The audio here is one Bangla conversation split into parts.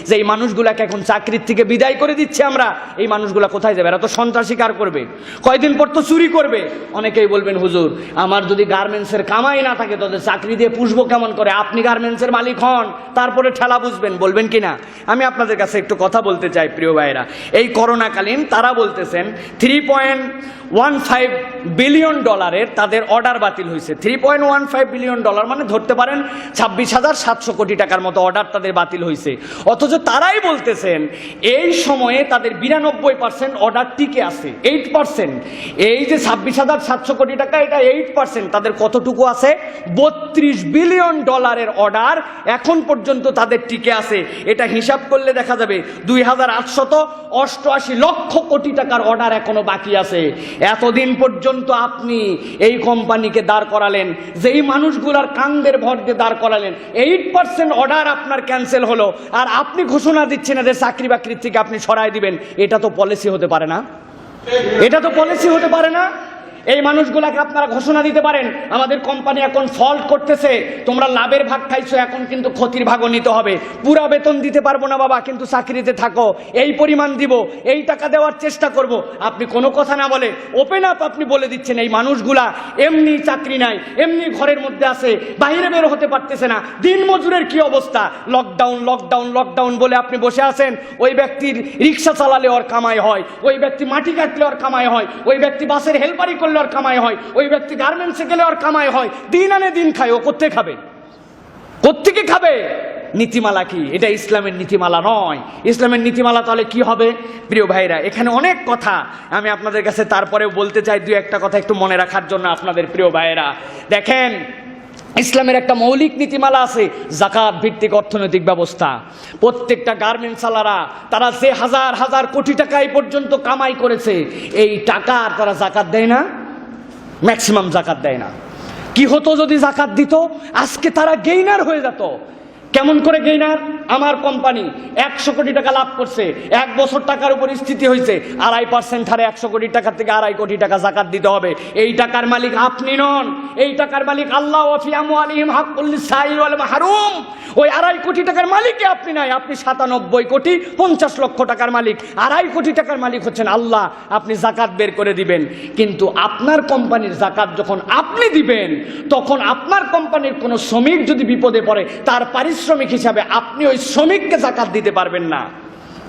যে এই মানুষগুলাকে এখন চাকরির থেকে বিদায় করে দিচ্ছে আমরা, এই মানুষগুলা কোথায় যাবে? এরা তো সন্ত্রাসী কার করবে, কয়দিন পর তো চুরি করবে। অনেকেই বলবেন হুজুর আমার যদি গার্মেন্টসের কামাই না থাকে তাদের চাকরি দিয়ে পুষবো কেমন করে? আপনি গার্মেন্টসের মালিক হন, তারপরে ঠেলা বুঝবেন, বলবেন কিনা? আমি আপনাদের কাছে একটু কথা বলতে চাই প্রিয় ভাইরা। এই করোনাকালীন তারা বলতেছেন 3.15 বিলিয়ন ডলারের তাদের অর্ডার বাতিল হয়েছে। 3.15 বিলিয়ন ডলার মানে ধরতে পারেন 26,700 কোটি টাকার মতো অর্ডার তাদের বাতিল হয়েছে। অথচ তারাই বলতেছেন এই সময়ে তাদের 92% অর্ডার টিকে আছে, 8%। এই যে 26,700 কোটি টাকা, এটা 8%। তাদের কতটুকু আছে? 32 বিলিয়ন ডলারের অর্ডার এখন পর্যন্ত তাদের টিকে আছে। এটা হিসাব করলে দেখা যাবে 2,888 লক্ষ কোটি টাকার অর্ডার এখনো বাকি আছে। এতদিন পর্যন্ত আপনি এই কোম্পানিকে দাঁড় করালেন, যেই মানুষগুলার কান্দের ভর দিয়ে দাঁড় করালেন, 8% অর্ডার আপনার ক্যান্সেল হলো, আর আপনি ঘোষণা দিচ্ছেন এদের চাকরি বাকরির থেকে আপনি সরাই দিবেন। এটা তো পলিসি হতে পারে না, এটা তো পলিসি হতে পারে না। এই মানুষগুলাকে আপনারা ঘোষণা দিতে পারেন আমাদের কোম্পানি এখন ফল্ট করতেছে, তোমরা লাভের ভাগ খাইছো, এখন কিন্তু ক্ষতির ভাগও নিতে হবে। পুরা বেতন দিতে পারবো না বাবা, কিন্তু চাকরিতে থাকো, এই পরিমাণ দিব, এই টাকা দেওয়ার চেষ্টা করব। আপনি কোনো কথা না বলে ওপেন আপ আপনি বলে দিচ্ছেন এই মানুষগুলা এমনি চাকরি নাই, এমনি ঘরের মধ্যে আছে, বাইরে বের হতে পারতেছে না। দিন মজুরের কি অবস্থা? লকডাউন লকডাউন লকডাউন বলে আপনি বসে আছেন। ওই ব্যক্তির রিক্সা চালালে ওর কামাই হয়, ওই ব্যক্তি মাটি কাটলে ওর কামাই হয়, ওই ব্যক্তি বাসের হেল্পারি করলে ওর কামাই হয়, ওই ব্যক্তি গার্মেন্টসে গেলে ওর কামাই হয়। দিন আনে দিন খায়, ও কোত্থেকে খাবে? কোত্থেকে খাবে? নীতিমালা কি? এটা ইসলামের নীতিমালা নয়। ইসলামের নীতিমালা তাহলে কি হবে? প্রিয় ভাইরা, এখানে অনেক কথা আমি আপনাদের কাছে তারপরেও বলতে চাই, দুই একটা কথা একটু মনে রাখার জন্য আপনাদের প্রিয় ভাইরা। দেখেন, ইসলামের একটা মৌলিক নীতিমালা আছে, যাকাত ভিত্তিক অর্থনৈতিক ব্যবস্থা। প্রত্যেকটা গার্মেন্টস আলারা তারা যে হাজার হাজার কোটি টাকা এই পর্যন্ত কামাই করেছে, এই টাকা তারা যাকাত দেয় না, ম্যাক্সিমাম যাকাত দেয় না। কি হতো যদি যাকাত দিত? আজকে তারা গেইনার হয়ে যেত। কেমন করে গেইনার? আমার কোম্পানি 100 কোটি টাকা লাভ করছে, 1 বছর টাকার উপর স্থিতি হয়েছে, 2.5% হারে 100 কোটি টাকা থেকে 2.5 কোটি টাকা যাকাত দিতে হবে। এই টাকার মালিক আপনি নন, এই টাকার মালিক আল্লাহ। ওয়া ফি আমওয়ালিহিম হাক্কুল লিসাইল ওয়াল মাহরুম। ওই 2.5 কোটি টাকার মালিকই আপনি নাই, আপনি 97 কোটি 50 লক্ষ টাকার মালিক। 2.5 কোটি টাকার মালিক হচ্ছেন আল্লাহ। আপনি যাকাত বের করে দিবেন, কিন্তু আপনার কোম্পানির যাকাত যখন আপনি দিবেন, তখন আপনার কোম্পানির কোনো শ্রমিক যদি বিপদে পড়ে, তার পারিশ্রমিক হিসাবে আপনি ওই শ্রমিককে যাকাত দিতে পারবেন না।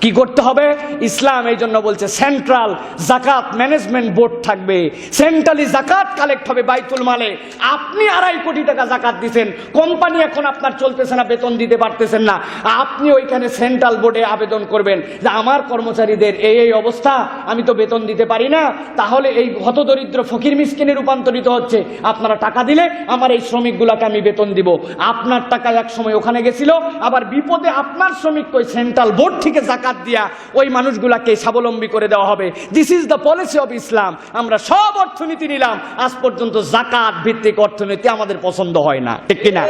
কি করতে হবে? ইসলাম এই জন্য বলছে সেন্ট্রাল যাকাত ম্যানেজমেন্ট বোর্ড থাকবে, সেন্ট্রালি যাকাত কালেক্ট হবে বাইতুল মালে। আপনি 2.5 কোটি টাকা যাকাত দিবেন, কোম্পানি এখন আপনার চলতেছে না, বেতন দিতে পারতেছেন না, আপনি ওইখানে সেন্ট্রাল বোর্ডে আবেদন করবেন যে আমার কর্মচারীদের এই অবস্থা, আমি তো বেতন দিতে পারি না, তাহলে এই হতদরিদ্র ফকির মিসকিনে রূপান্তরিত হচ্ছে, আপনারা টাকা দিলে আমার এই শ্রমিকগুলোকে আমি বেতন দিব। আপনার টাকা এক সময় ওখানে গেছিল, আবার বিপদে আপনার শ্রমিককে ওই সেন্ট্রাল বোর্ড থেকে যাকাত দিয়া ওই মানুষগুলাকে স্বাবলম্বী করে দেওয়া হবে। This is the policy of Islam. আমরা সব অর্থনীতি নিলাম, আজ পর্যন্ত যাকাত ভিত্তিক অর্থনীতি আমাদের পছন্দ হয় না, ঠিক কিনা?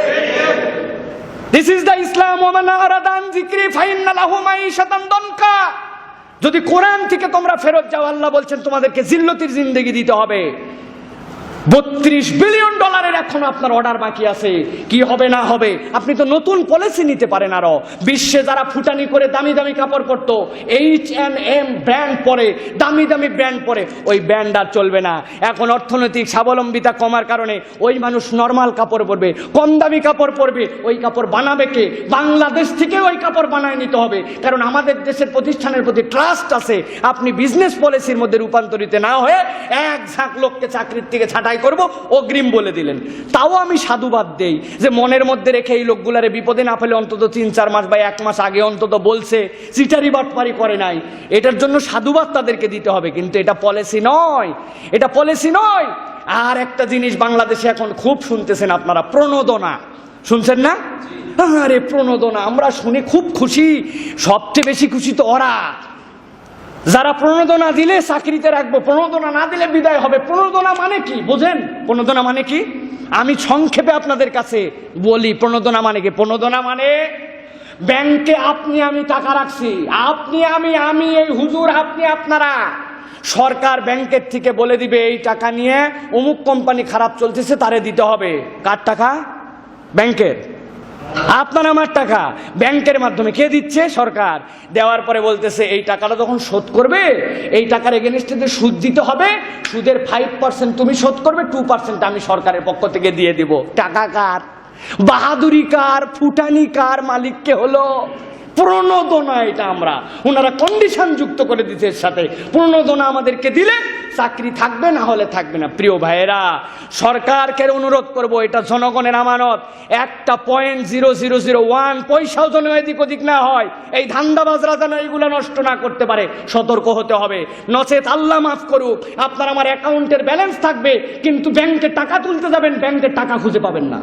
দিস ইজ দ্য ইসলাম। ওয়া মান আরাদা আন যিকরি ফাইন্না লাহু মাঈশাতান দানকা। যদি কোরআন থেকে তোমরা ফেরত যাও, আল্লাহ বলছেন তোমাদেরকে জিল্লতির জিন্দেগি দিতে হবে। 32 বিলিয়ন ডলারের এখনো আপনার অর্ডার বাকি আছে। কি হবে না হবে? আপনি তো নতুন পলিসি নিতে পারেন। আরো বিশ্বে যারা ফুটানি করে দামি দামি কাপড় পরতো, H&M ব্র্যান্ড পরে, দামি দামি ব্র্যান্ড পরে, ওই ব্র্যান্ড আর চলবে না। এখন অর্থনৈতিক স্বাবলম্বিতা কমার কারণে ওই মানুষ নর্মাল কাপড় পরবে, কম দামি কাপড় পরবে। ওই কাপড় বানাবে কে? বাংলাদেশ থেকে ওই কাপড় বানায় নিতে হবে, কারণ আমাদের দেশের প্রতিষ্ঠানের প্রতি ট্রাস্ট আছে। আপনি বিজনেস পলিসির মধ্যে রূপান্তরিত না হয়ে এক ঝাঁক লোককে চাকরির থেকে ছাঁটাই করব অগ্রিম বলে দিলেন। তাও আমি সাধুবাদ দেই যে মনের মধ্যে রেখে এই লোকগুলারে বিপদে না ফেলে অন্তত 3-4 মাস বা 1 মাস আগে অন্তত বলছে, চিটারি বাটপারি করে নাই, এটার জন্য সাধুবাদ তাদেরকে দিতে হবে। কিন্তু এটা পলিসি নয়, এটা পলিসি নয়। আর একটা জিনিস বাংলাদেশে এখন খুব শুনতেছেন আপনারা, প্রণোদনা। শুনছেন না? আরে প্রণোদনা আমরা শুনে খুব খুশি, সবচেয়ে বেশি খুশি তো ওরা যারা প্রণোদনা দিলে চাকরিতে রাখবো, প্রণোদনা না দিলে বিদায় হবে। প্রণোদনা মানে কি বোঝেন? প্রণোদনা মানে কি? আমি সংক্ষেপে আপনাদের কাছে বলি প্রণোদনা মানে কি। প্রণোদনা মানে ব্যাংকে আপনি আমি টাকা রাখছি, আপনি আমি এই হুজুর, আপনি আপনারা, সরকার ব্যাংকের থেকে বলে দিবে এই টাকা নিয়ে অমুক কোম্পানি খারাপ চলতেছে, তারে দিতে হবে। কার টাকা? ব্যাংকের। আপনার আমার টাকা ব্যাংকের মাধ্যমে কে দিচ্ছে? সরকার। দেওয়ার পরে বলতেছে এই টাকাটা যখন শোধ করবে এই টাকার এগেনস্টে যে সুদ দিতে হবে, সুদের 5% তুমি শোধ করবে, 2% আমি সরকারের পক্ষ থেকে দিয়ে দিব। টাকা কার? বাহাদুরি কার? ফুটানি কার? মালিককে হলো প্রণোদনা। এটা আমরা ওনারা কন্ডিশন যুক্ত করে দিতে, এর সাথে প্রণোদনা আমাদেরকে দিলে চাকরি থাকবে, না হলে থাকবে না। প্রিয় ভাইয়েরা, সরকারকে অনুরোধ করব, এটা জনগণের আমানত। 1.0001 পয়সাও যেন এদিক ওদিক না হয়, এই ধান্দাবাজরা যেন এইগুলো নষ্ট না করতে পারে, সতর্ক হতে হবে। নচেত আল্লাহ মাফ করুক, আপনার আমার অ্যাকাউন্টের ব্যালেন্স থাকবে কিন্তু ব্যাংকে টাকা তুলতে যাবেন, ব্যাংকের টাকা খুঁজে পাবেন না।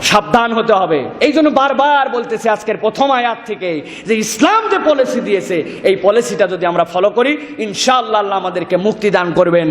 সাবধান হতে হবে। এই জন্য বারবার বলতেছে আজকের প্রথম আয়াত থেকে যে ইসলাম যে পলিসি দিয়েছে এই পলিসিটা যদি আমরা ফলো করি ইনশাআল্লাহ আল্লাহ আমাদেরকে মুক্তি দান করবেন।